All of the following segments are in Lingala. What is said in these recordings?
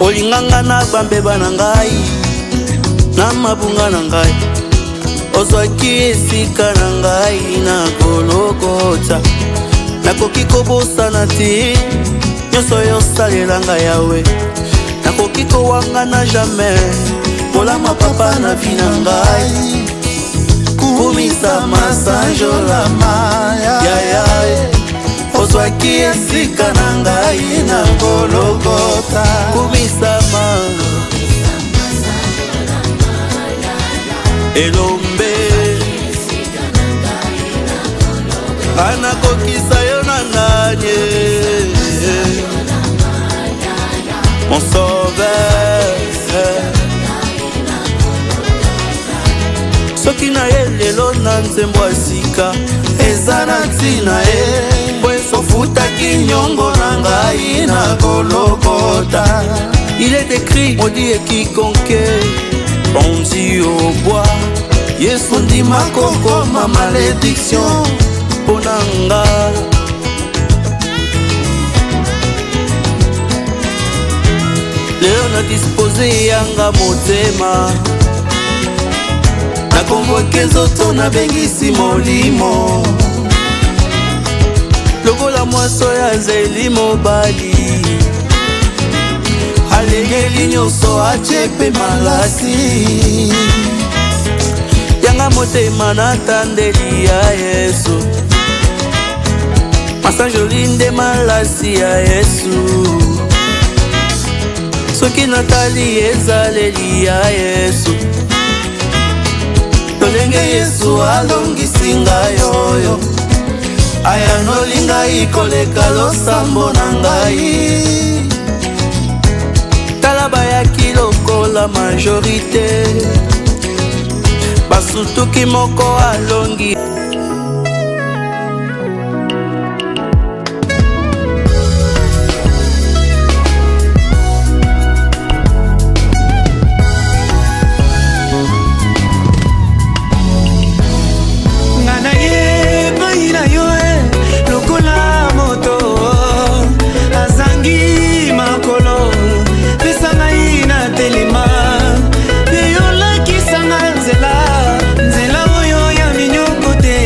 olinganga na bambeba na ngai na mabunga na ngai ozwaki esika na ngai na Golgotha nakoki kobosana te nyonso yosalela ngai yawe nakoki kowanga na jamais molama papa na vi na ngai kumisa masanjolama yaya ozwaki esika na ngai na Golgotha kumisama elombe anakokisa yo na nanye mon sauveur soki na ye lelo na nzembo ya sika eza na ntina ye po esofutaki nyongo na ngai na Golgotha. Il est écrit, maudit et quiconque bondit au bois Yesu ndima koko ma malédiction ponanga leo na dispose yanga motema na konvoke nzoto na bengisi molimo lokola mwaso ya zeli mobali alengeli nyonso atie mpe malasi yanga motema natandeli ya Yesu masanjoli nde malasi ya Yesu soki natali ezaleli ya Yesu tolenge Yesu alongisi ngai oyo ayanoli ngai koleka losambo na ngai tala bayaki lokola majorité basutuki moko alongi Nzela oyo ya minyoko te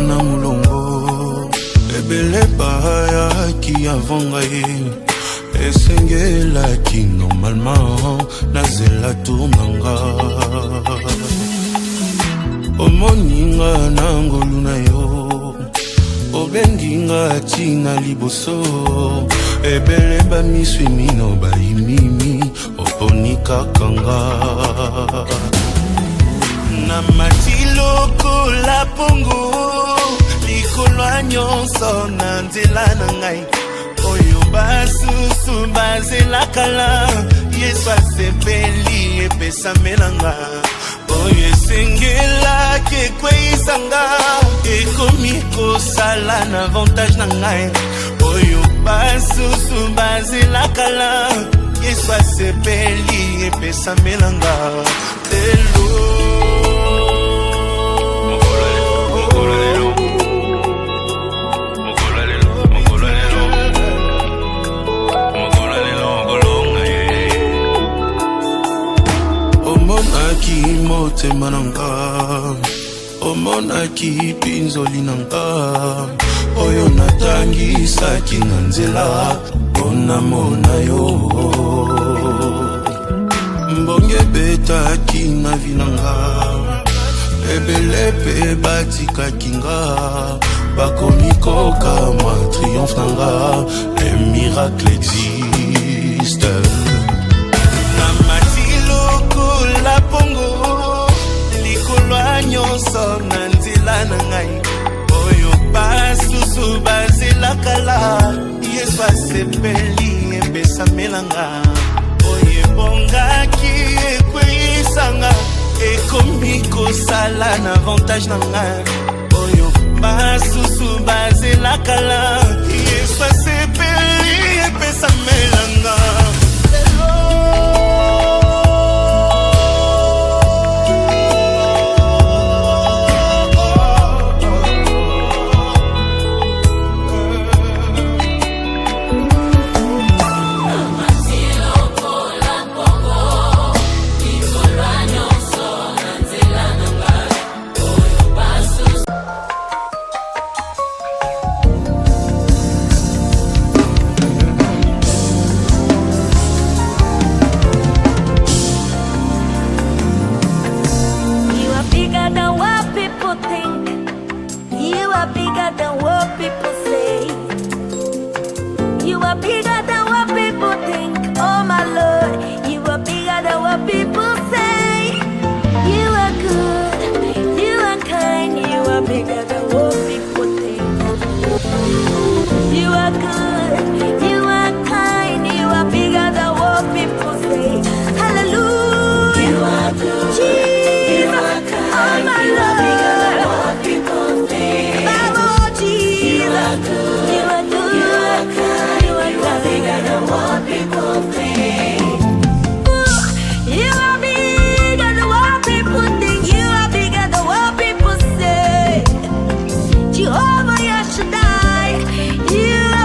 na mulongo ebele bayaki avant ngai esengelaki normalement nazela tournanga omoninga na ngolu na yo obenginga tina liboso ebele bamiswi mino bayimimi oponikakanga na matiloko la pongo likolwa nyonso na nzela na ngai oyo basusu bazelakala yesu asepeli epesamelanga oyo esengelaki ekweisanga ekomi kosala na avantage na ngai oyo basusu bazelakala yesu asepeli epesamelanga telo motema nanga omonaki pinzoli nanga oyo natangisaki na nzela mpona mona yo mbonge betaki na vinanga ebele pe batikaki nga bakomikoka mwa triomphe nanga le miracle existe na matiloko la pongo likolwa nyonso na nzela na ngai oyo basusu bazelakala yesu asepeli epesamelanga oyo ebongaki ekweisanga ekomi kosala na avantage na ngai oyo basusu bazelakala yesu asepeli epesamelanga Jehovah Shaddai, you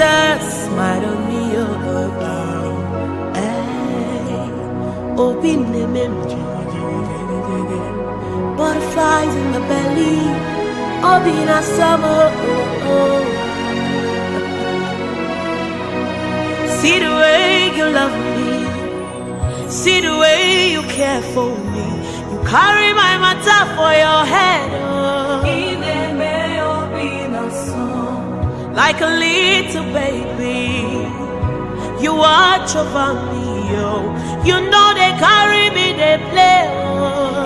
Jesus smile on me, oh, hey, open the memory, butterflies in my belly, open a summer, See the way you love me, see the way you care for me, you carry my matter for your head, like a little baby, you watch over me, oh. You know they carry me, they play, oh.